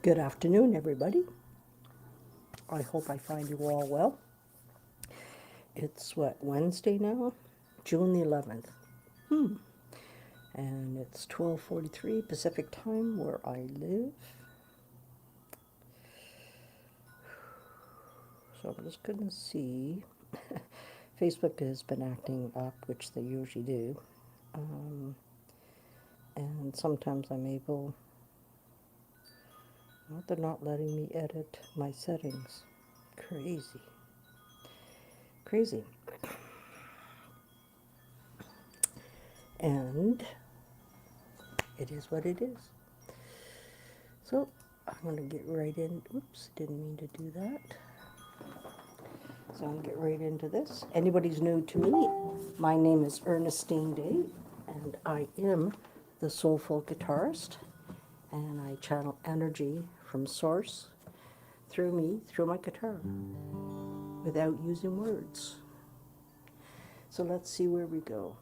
Good afternoon, everybody. I hope I find you all well. It's what, Wednesday now? June the 11th. And it's 12:43 Pacific time where I live. So I'm just going to see. Facebook has been acting up, which they usually do. And sometimes I'm able. Well, they're not letting me edit my settings. Crazy. Crazy. And it is what it is. So I'm going to get right in. Oops, didn't mean to do that. So I'm going to get right into this. Anybody's new to me, my name is Ernestine Day, and I am the Soulful Guitarist, and I channel energy from Source through me, through my guitar, without using words. So let's see where we go.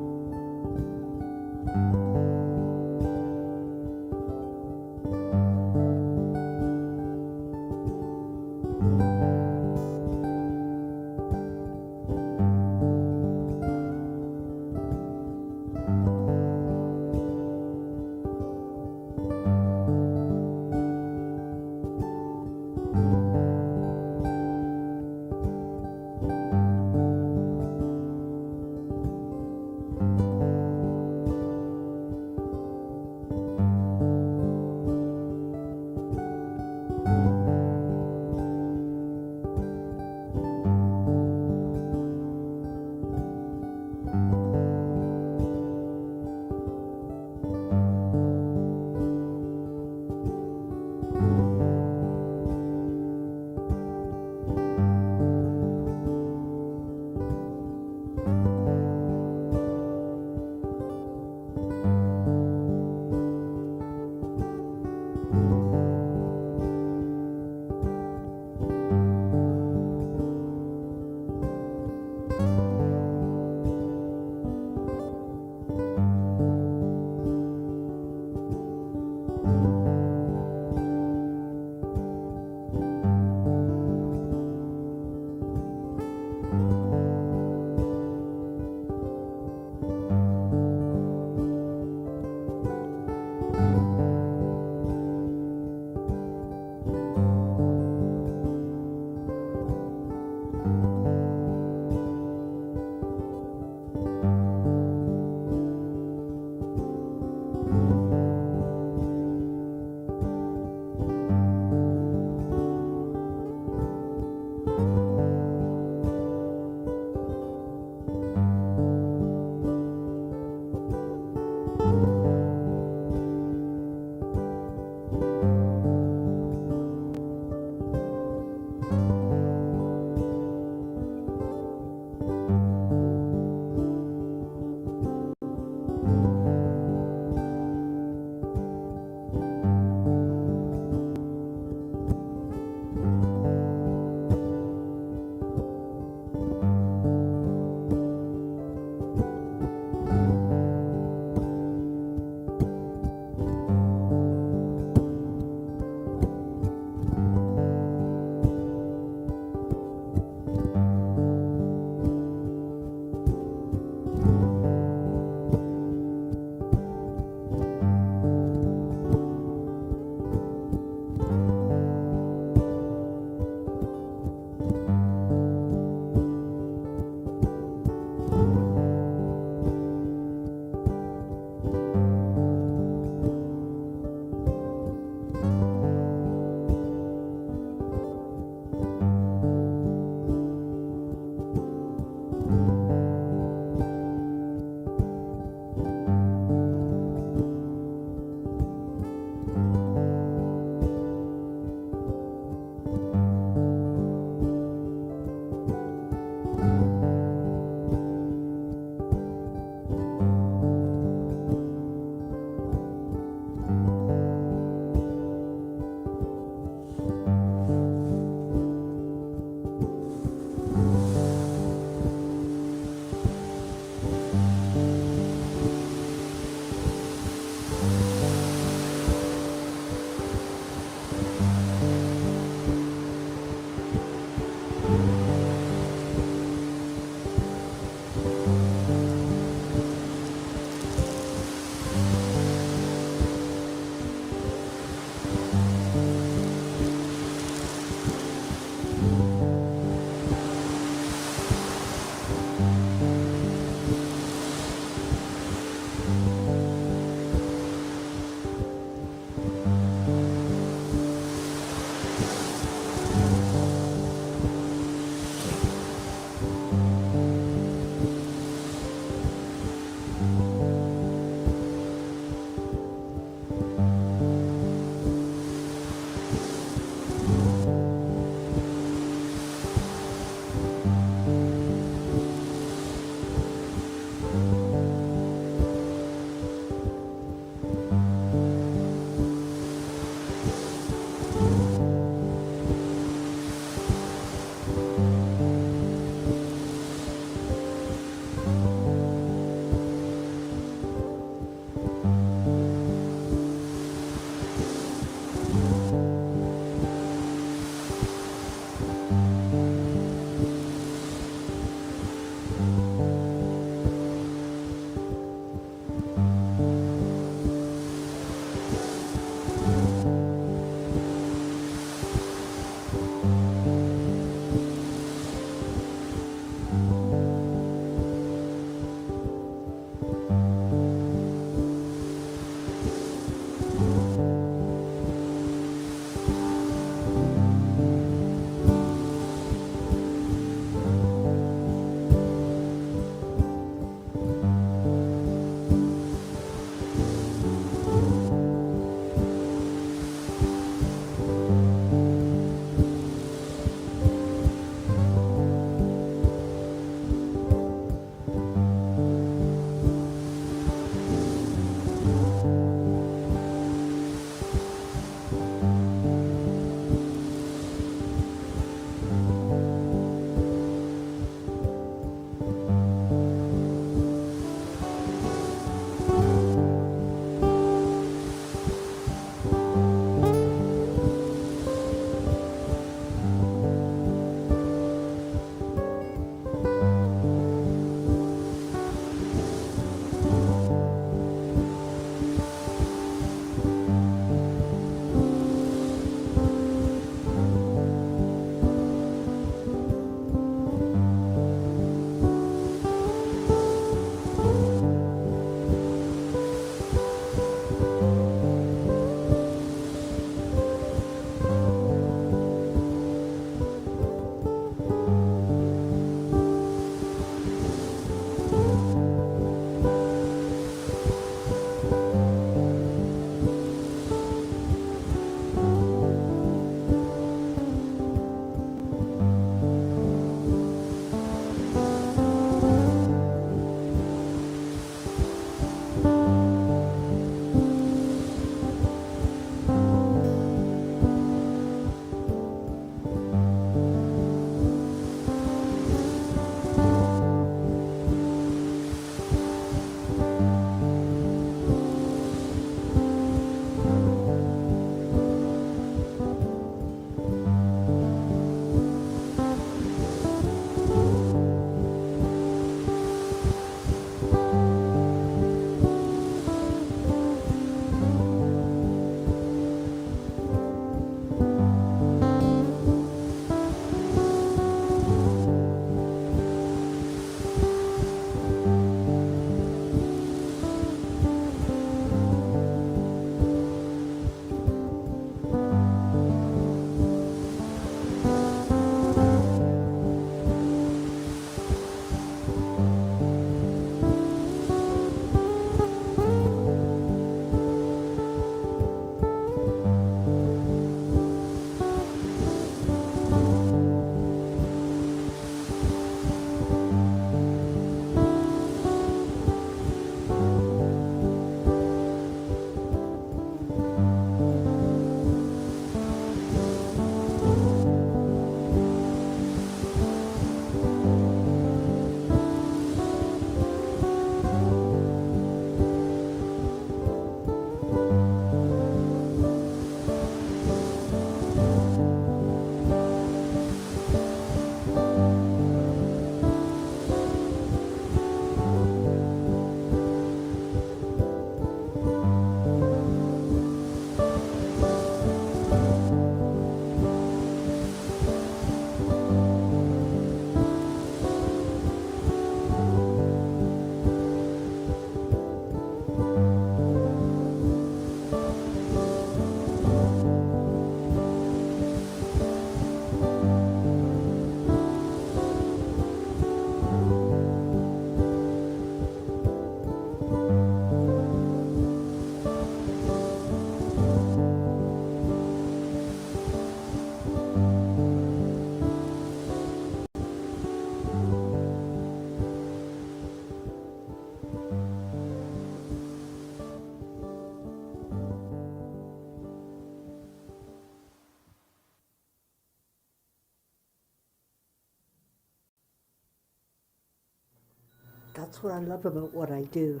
that's what I love about what I do.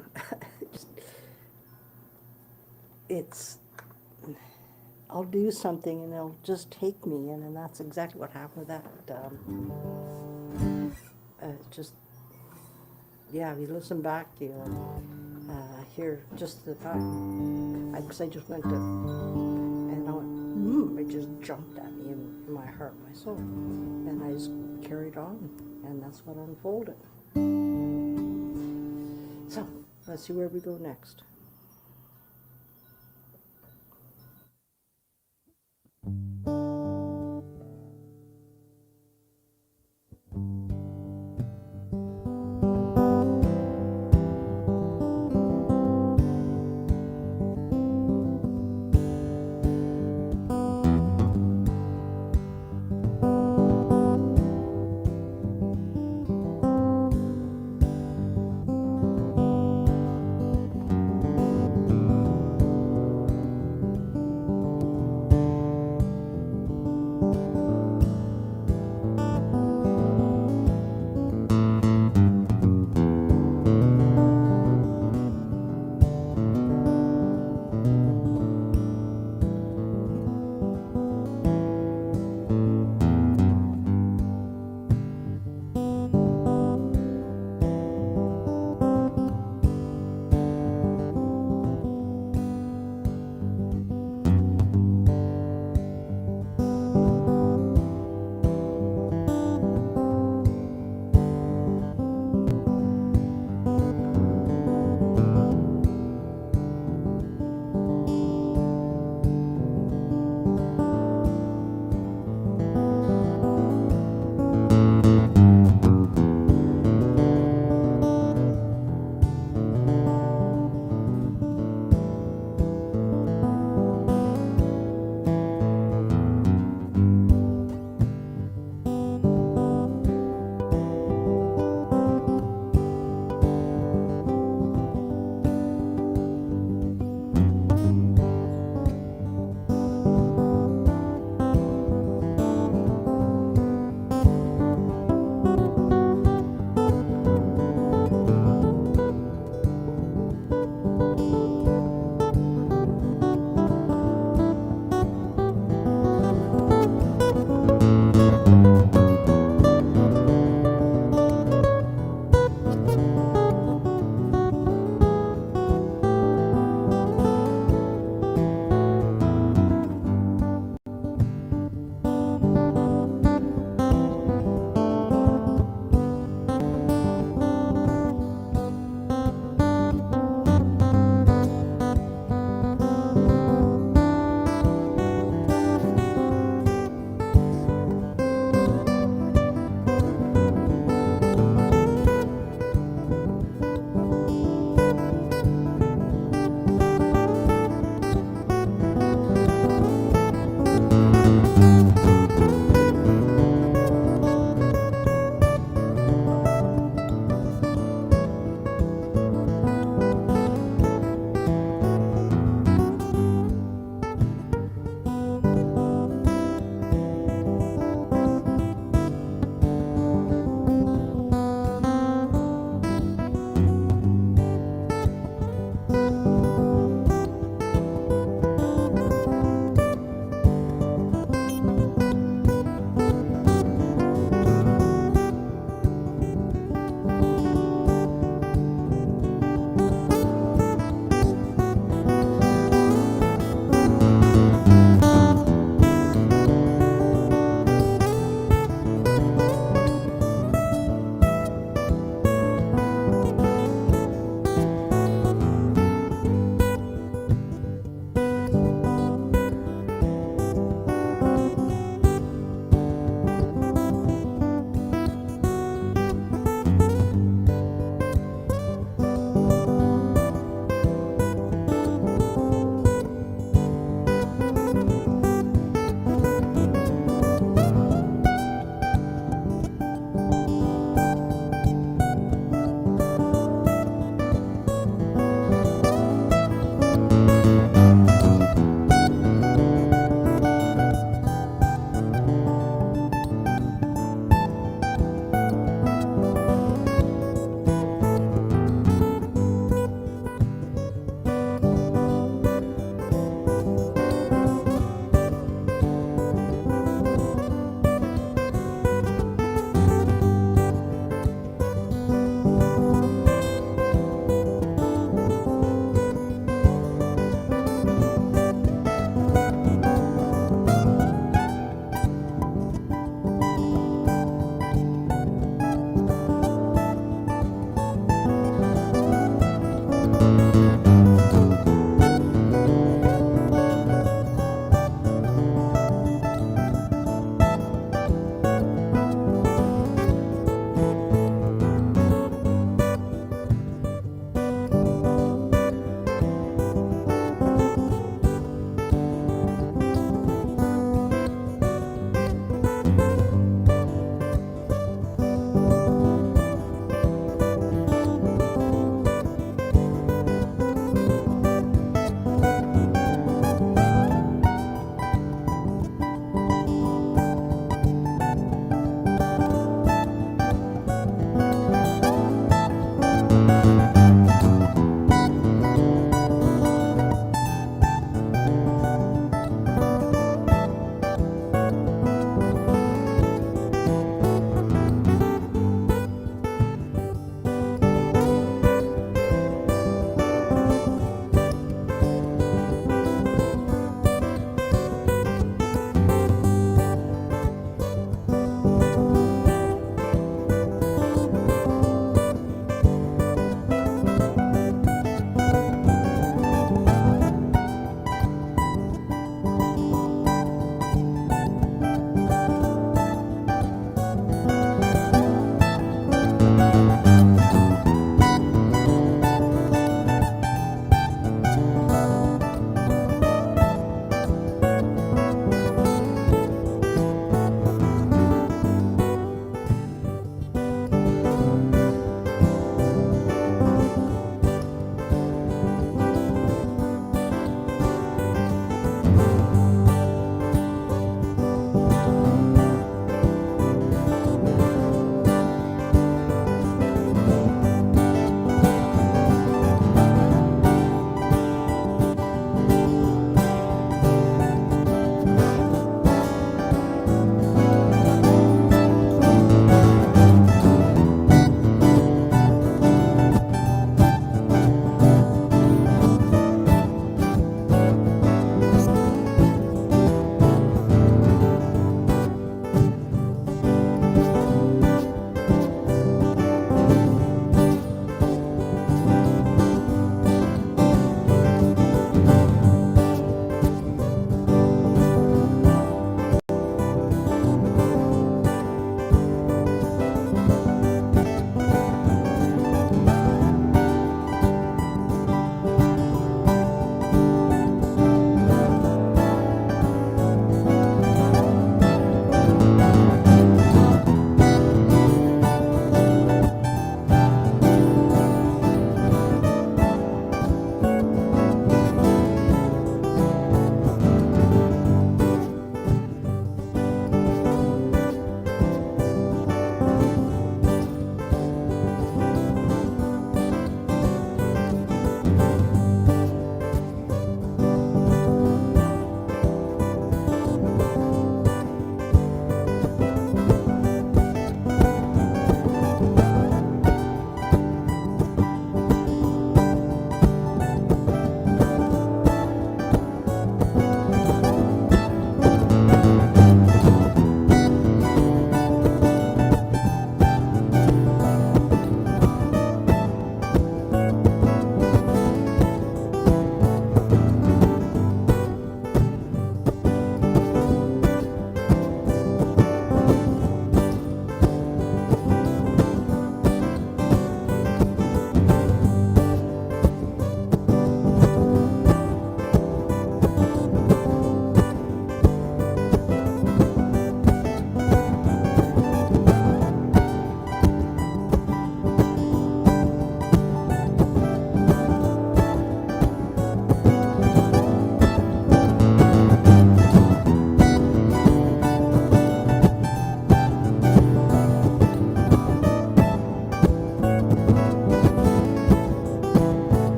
Just, it's, I'll do something and it'll just take me in, and that's exactly what happened with that. Just, yeah, if you listen back, you'll hear just the fact, because I just went to, and I went, it just jumped at me in my heart, my soul. And I just carried on, and that's what unfolded. So, let's see where we go next.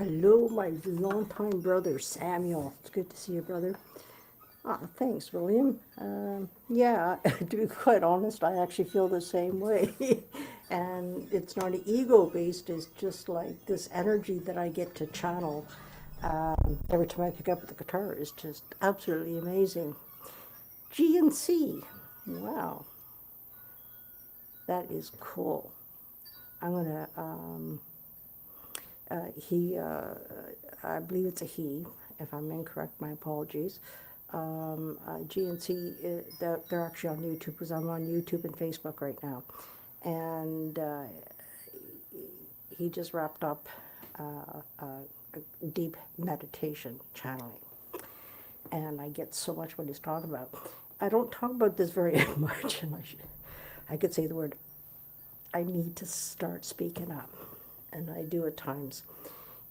Hello, my longtime brother, Samuel. It's good to see you, brother. Ah, thanks, William. Yeah, to be quite honest, I actually feel the same way. And it's not ego-based, it's just like this energy that I get to channel every time I pick up the guitar is just absolutely amazing. G and C. Wow, that is cool. I'm gonna, I believe it's a he. If I'm incorrect, my apologies. GNC, they're actually on YouTube because I'm on YouTube and Facebook right now. And he just wrapped up a deep meditation channeling. And I get so much what he's talking about. I don't talk about this very much, and I could say the word, I need to start speaking up, and I do at times,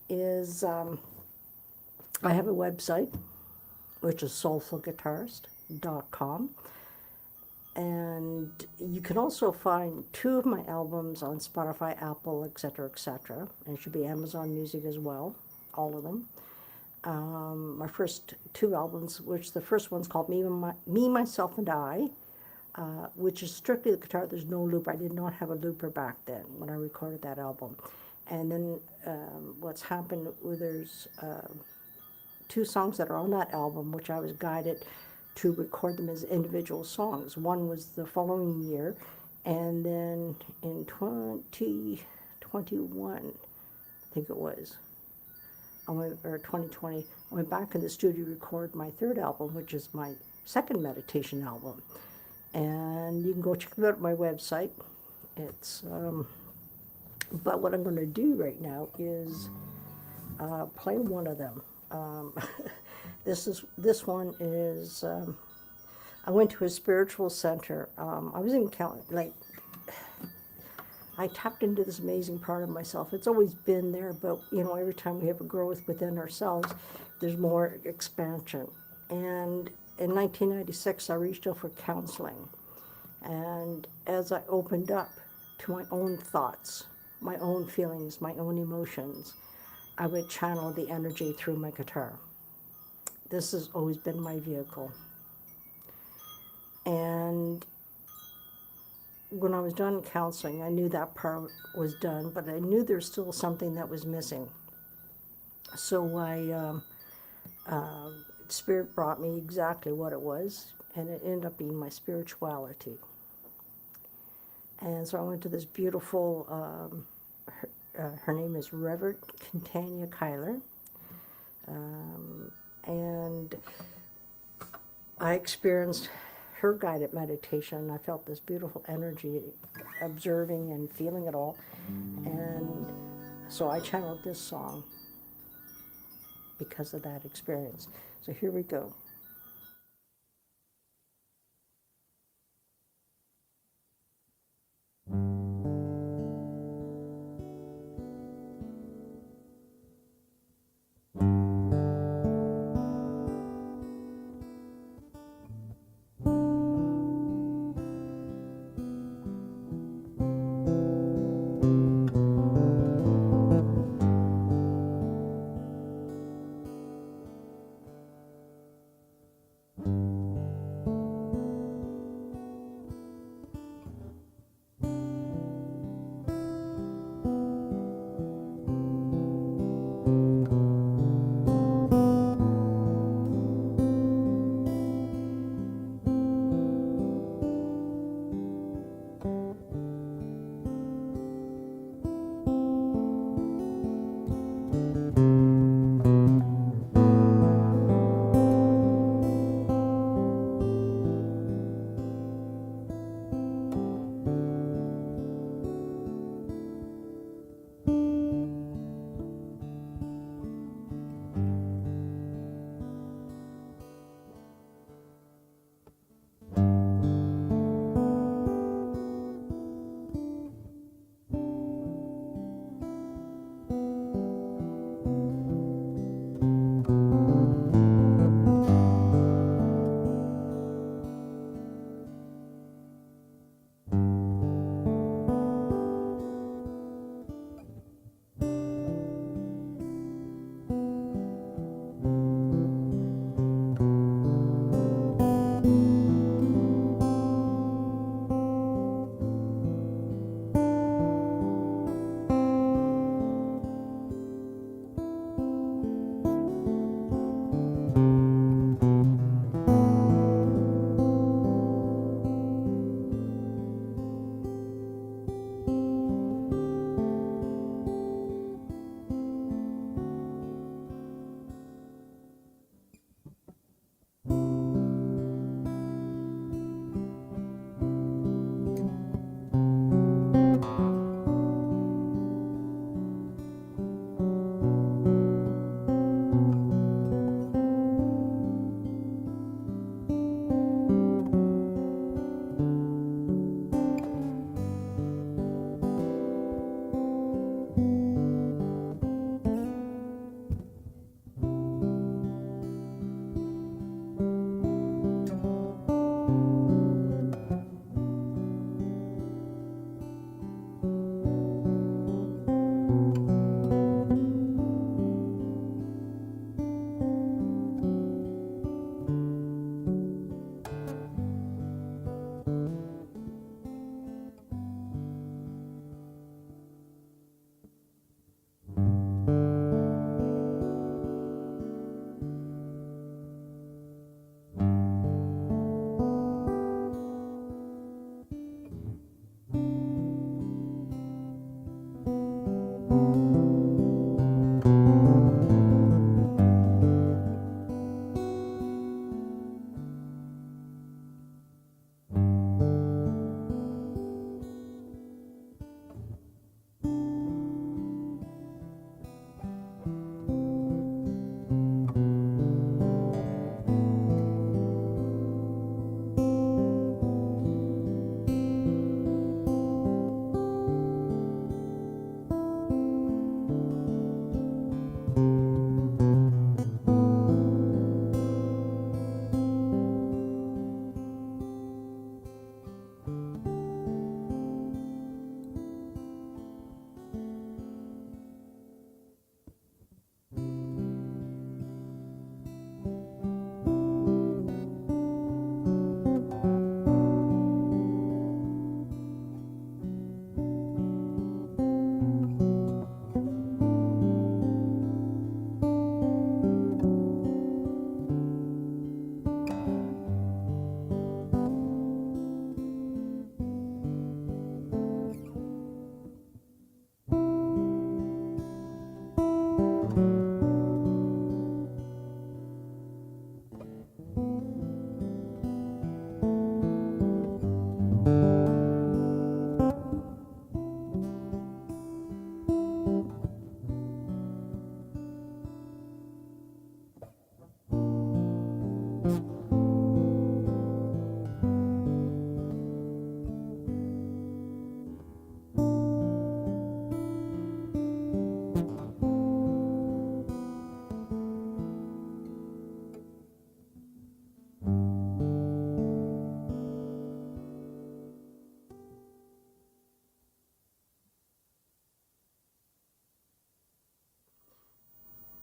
is I have a website, which is soulfulguitarist.com. And you can also find 2 of my albums on Spotify, Apple, etc., etc. And it should be Amazon Music as well, all of them. My first 2 albums, which the first one's called Me, Myself, and I, which is strictly the guitar. There's no loop. I did not have a looper back then when I recorded that album. And then what's happened, there's 2 songs that are on that album, which I was guided to record them as individual songs. One was the following year, and then in 2021, I think it was, or 2020, I went back in the studio to record my 3rd album, which is my 2nd meditation album. And you can go check it out on my website. It's, but what I'm going to do right now is play one of them. This one is, I went to a spiritual center. I was in I tapped into this amazing part of myself. It's always been there, but every time we have a growth within ourselves, there's more expansion. And in 1996, I reached out for counseling. And as I opened up to my own thoughts, my own feelings, my own emotions, I would channel the energy through my guitar. This has always been my vehicle. And when I was done counseling, I knew that part was done, but I knew there's still something that was missing. So Spirit brought me exactly what it was, and it ended up being my spirituality. And so I went to this beautiful, her name is Reverend Tanya Kyler, and I experienced her guided meditation. I felt this beautiful energy, observing and feeling it all. And so I channeled this song because of that experience. So here we go.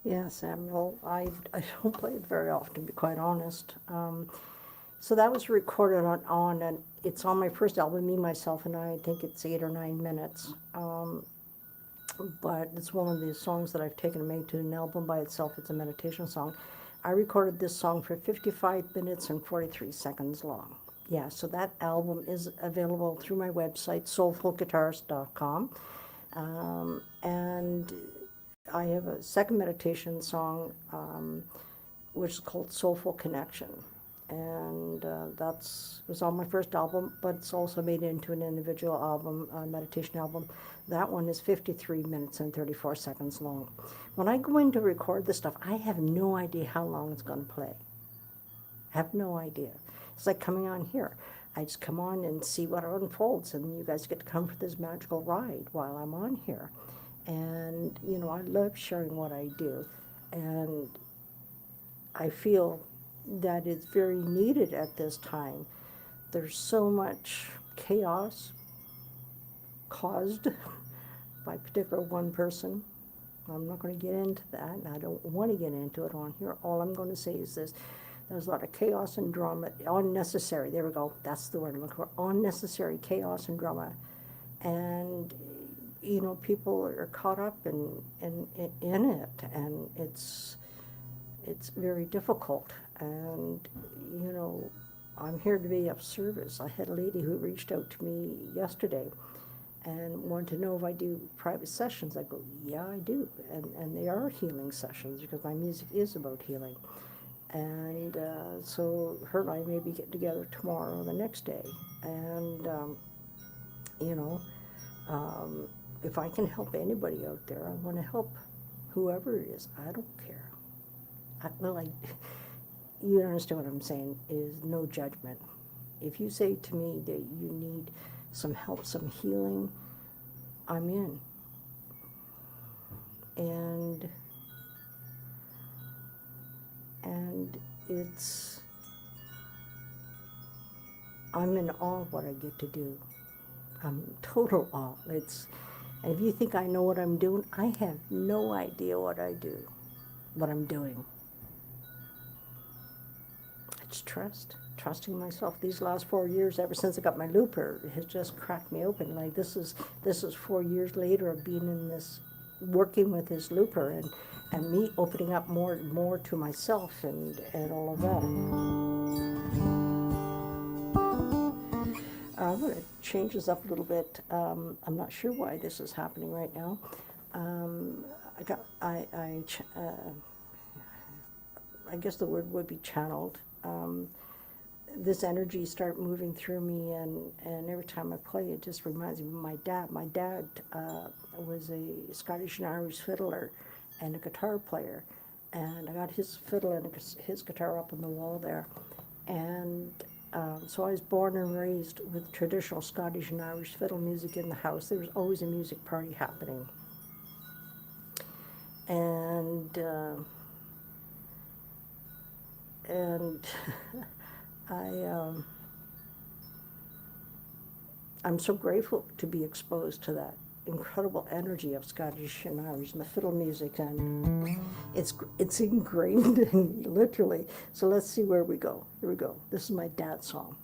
Yeah, Samuel, I don't play it very often, to be quite honest. So that was recorded and it's on my first album, Me, Myself, and I think it's 8 or 9 minutes. But it's one of these songs that I've taken and made to an album by itself. It's a meditation song. I recorded this song for 55 minutes and 43 seconds long. Yeah, so that album is available through my website, soulfulguitarist.com. And I have a second meditation song, which is called Soulful Connection. And was on my first album, but it's also made into an individual album, meditation album. That one is 53 minutes and 34 seconds long. When I go in to record this stuff, I have no idea how long it's going to play. I have no idea. It's like coming on here. I just come on and see what unfolds, and you guys get to come for this magical ride while I'm on here. And, you know, I love sharing what I do, and I feel that it's very needed at this time. There's so much chaos caused by particular one person. I'm not going to get into that, and I don't want to get into it on here. All I'm going to say is this: there's a lot of chaos and drama, unnecessary, there we go, that's the word I'm looking for, unnecessary chaos and drama. And, you know, people are caught up in it, and it's very difficult. And, you know, I'm here to be of service. I had a lady who reached out to me yesterday and wanted to know if I do private sessions. I go, yeah, I do. And they are healing sessions, because my music is about healing. And so her and I may be getting together tomorrow or the next day. And, you know, if I can help anybody out there, I want to help whoever it is. I don't care. You understand what I'm saying, is no judgment. If you say to me that you need some help, some healing, I'm in. And I'm in awe of what I get to do. I'm in total awe. And if you think I know what I'm doing, I have no idea what I do, what I'm doing. It's trusting myself. These last 4 years, ever since I got my looper, has just cracked me open. Like, this is 4 years later of being in this, working with this looper, and me opening up more and more to myself and all of that. I'm going to change this up a little bit. I'm not sure why this is happening right now. I guess the word would be channeled. This energy started moving through me, and every time I play, it just reminds me of my dad. My dad was a Scottish and Irish fiddler and a guitar player, and I got his fiddle and his guitar up on the wall there. And so I was born and raised with traditional Scottish and Irish fiddle music in the house. There was always a music party happening. And I'm so grateful to be exposed to that incredible energy of Scottish and Irish and the fiddle music, and it's ingrained in me, literally. So let's see where we go. Here we go. This is my dad's song.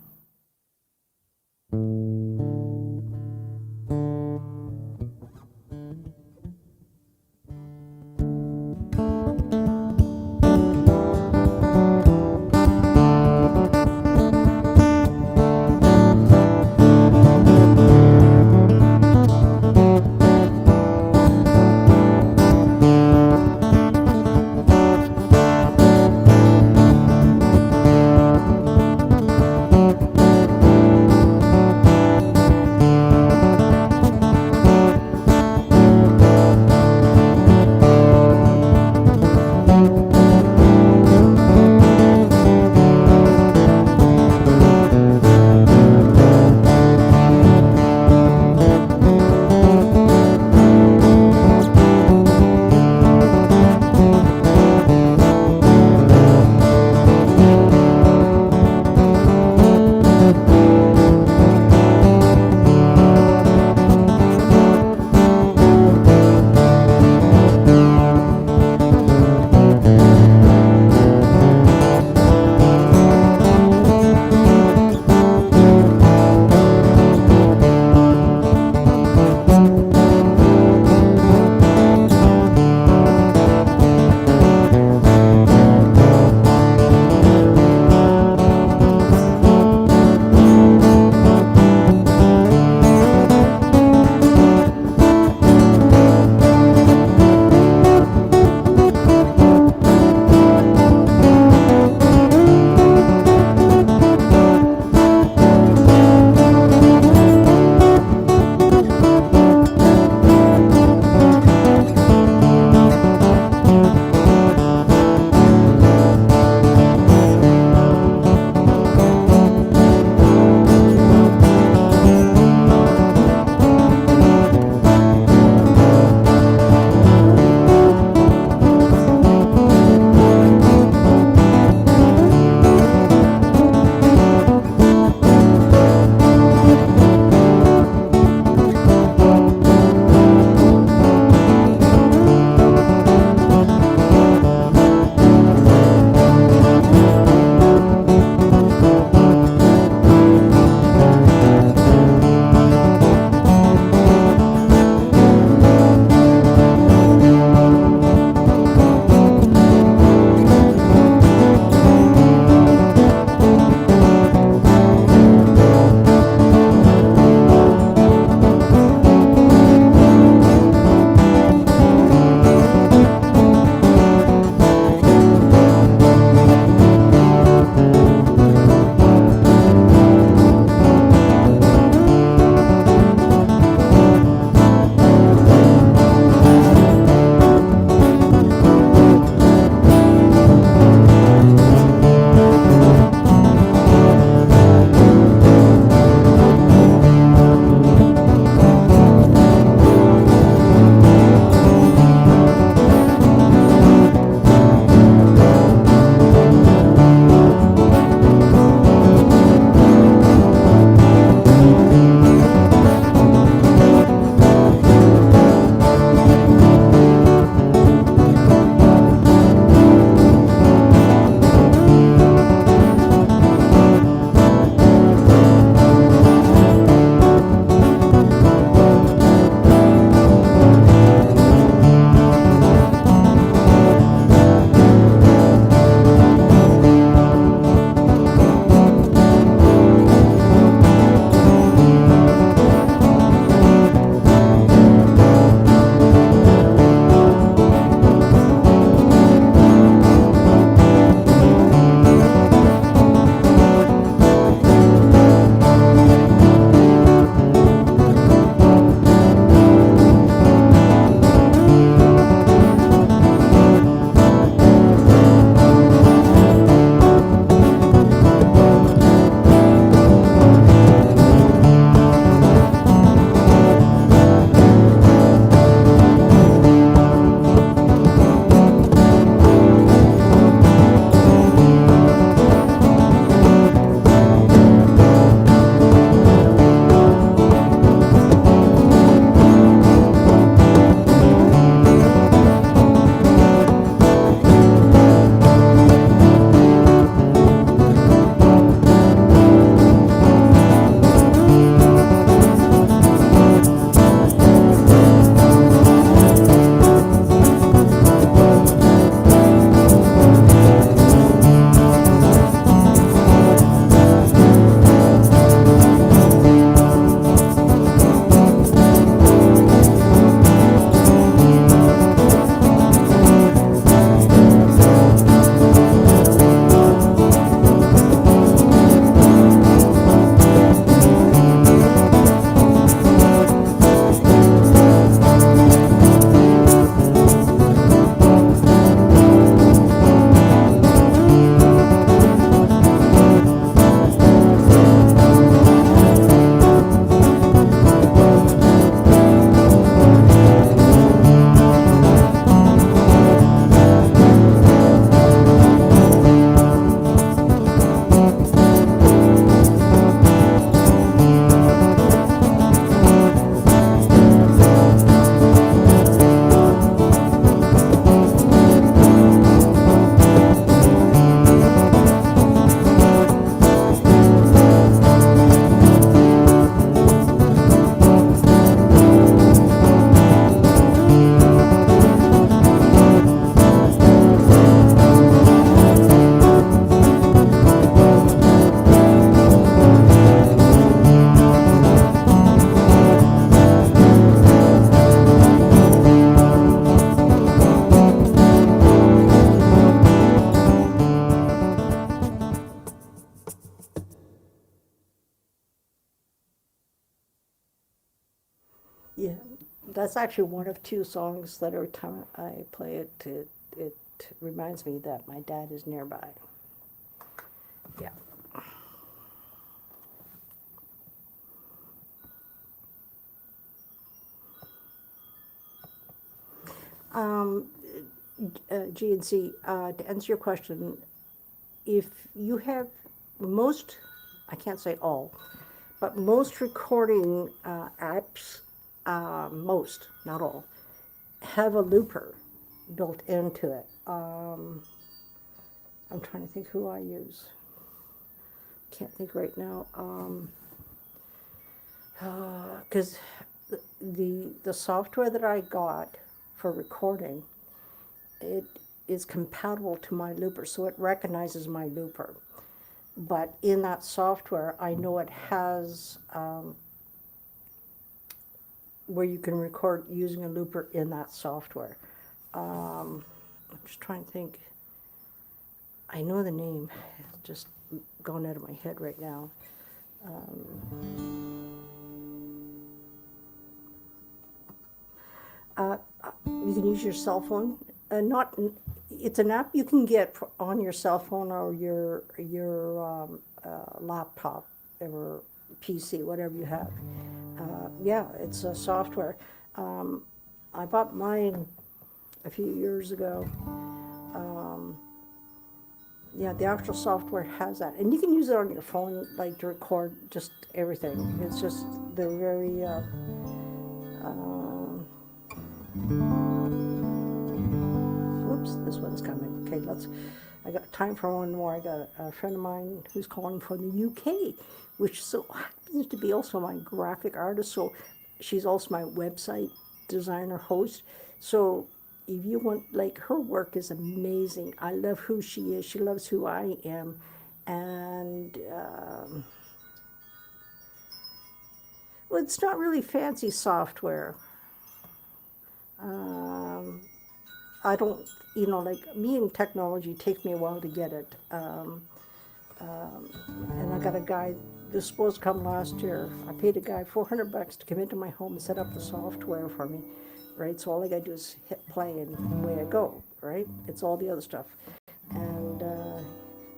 That's actually one of two songs that every time I play it, it reminds me that my dad is nearby. Yeah. Um, G and C, to answer your question, if you have most, I can't say all, but most recording apps, most, not all, have a looper built into it. I'm trying to think who I use. Can't think right now. Because the software that I got for recording, it is compatible to my looper, so it recognizes my looper. But in that software, I know it has where you can record using a looper in that software. I'm just trying to think. I know the name, it's just gone out of my head right now. You can use your cell phone. It's an app you can get on your cell phone or your laptop or PC, whatever you have. Yeah, it's a software. I bought mine a few years ago. Yeah, the actual software has that, and you can use it on your phone, like to record just everything. It's just they're very. Whoops, this one's coming. Okay, I got time for one more. I got a friend of mine who's calling from the UK, which so happens to be also my graphic artist. So she's also my website designer host. So if you want, like, her work is amazing. I love who she is. She loves who I am, and well, it's not really fancy software. I don't, like me in technology, takes me a while to get it. And I got a guy, this was supposed to come last year. I paid a guy $400 to come into my home and set up the software for me, right? So all I gotta do is hit play and away I go, right? It's all the other stuff. And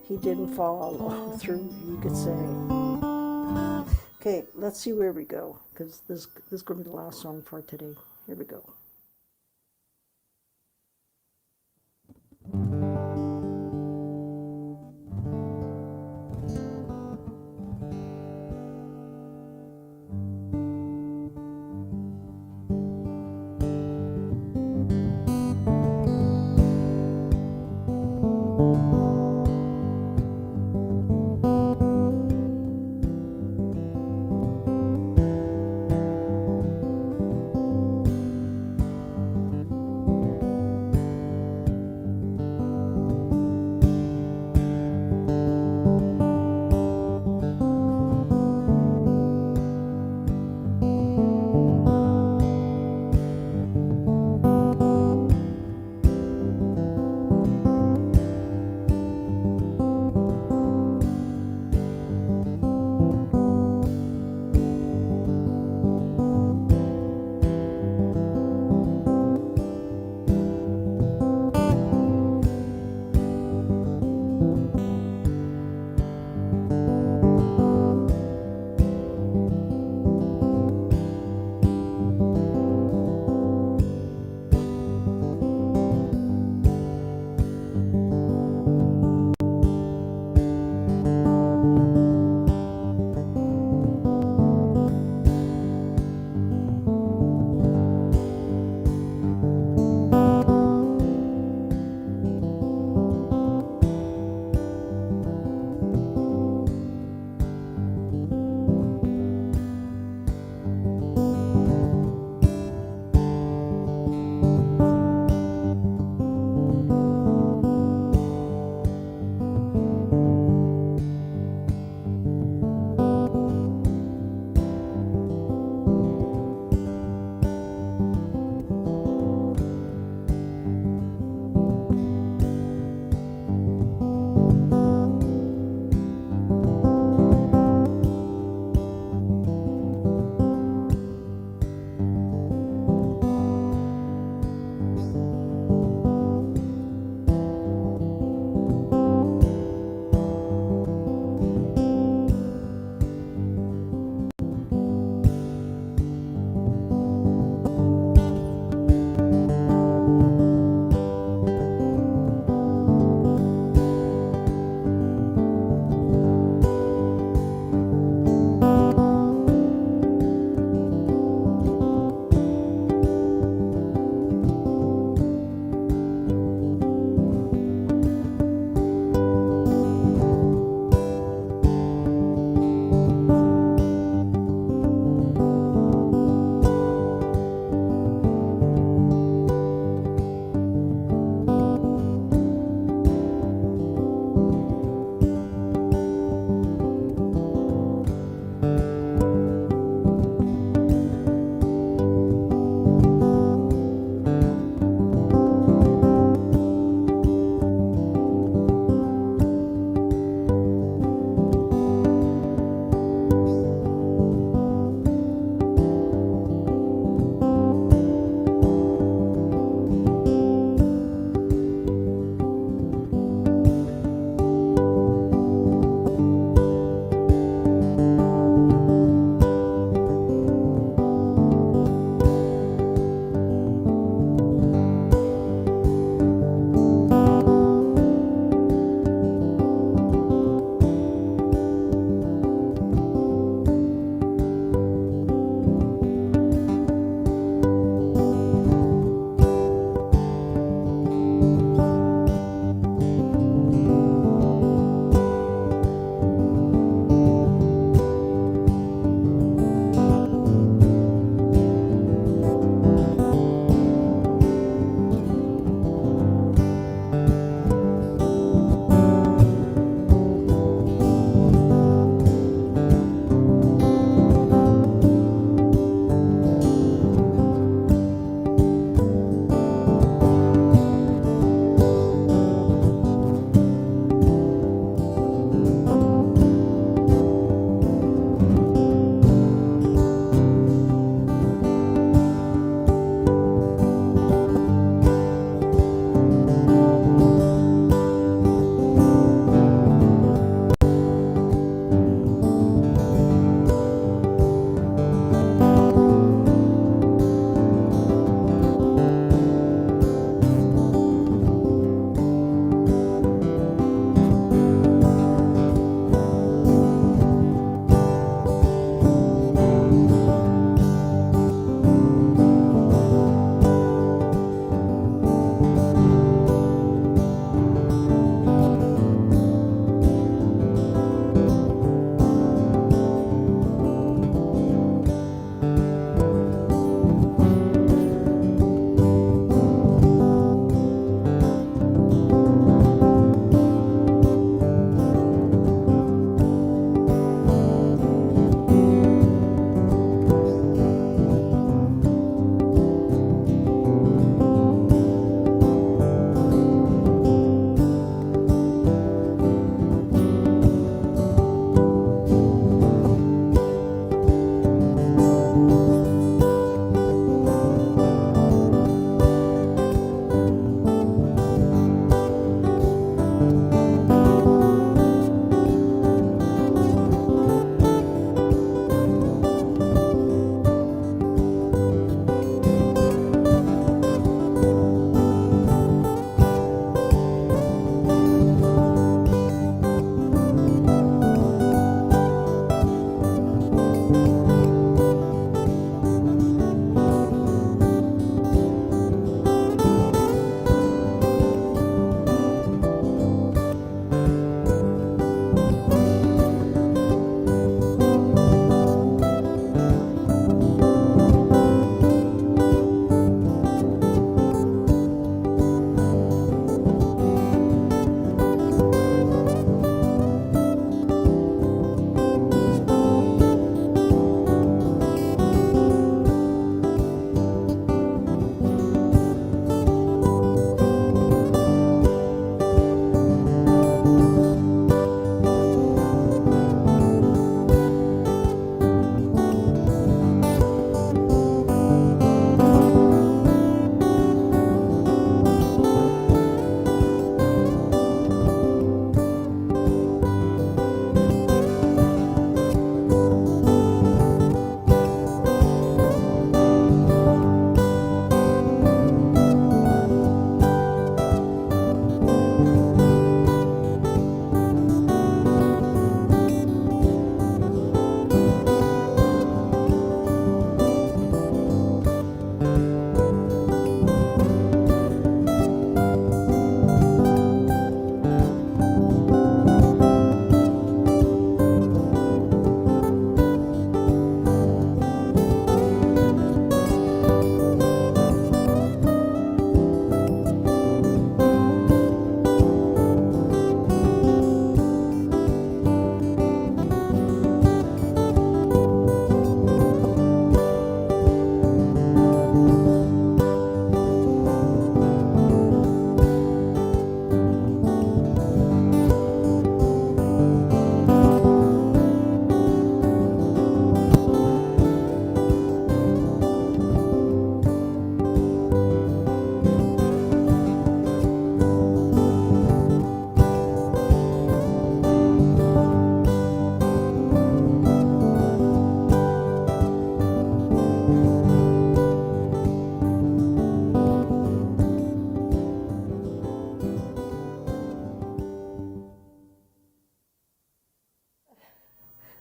he didn't follow through, you could say. Okay, let's see where we go, because this is going to be the last song for today. Here we go.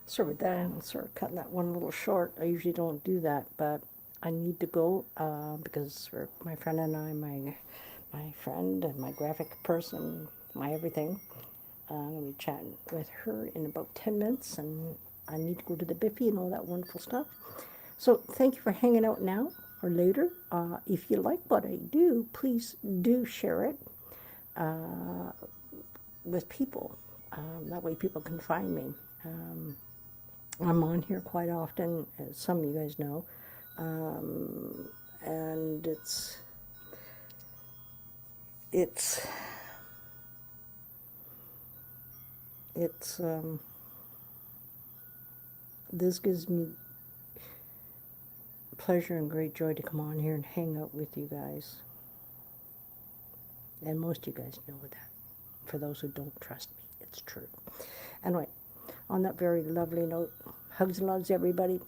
Sorry about that. I'm sort of cutting that one a little short. I usually don't do that, but I need to go because for my friend and I, my friend and my graphic person, my everything, I'm going to be chatting with her in about 10 minutes, and I need to go to the Biffy and all that wonderful stuff. So thank you for hanging out now or later. If you like what I do, please do share it with people. That way people can find me. I'm on here quite often, as some of you guys know, and this gives me pleasure and great joy to come on here and hang out with you guys. And most of you guys know that. For those who don't trust me, it's true. Anyway, on that very lovely note, hugs and loves, everybody.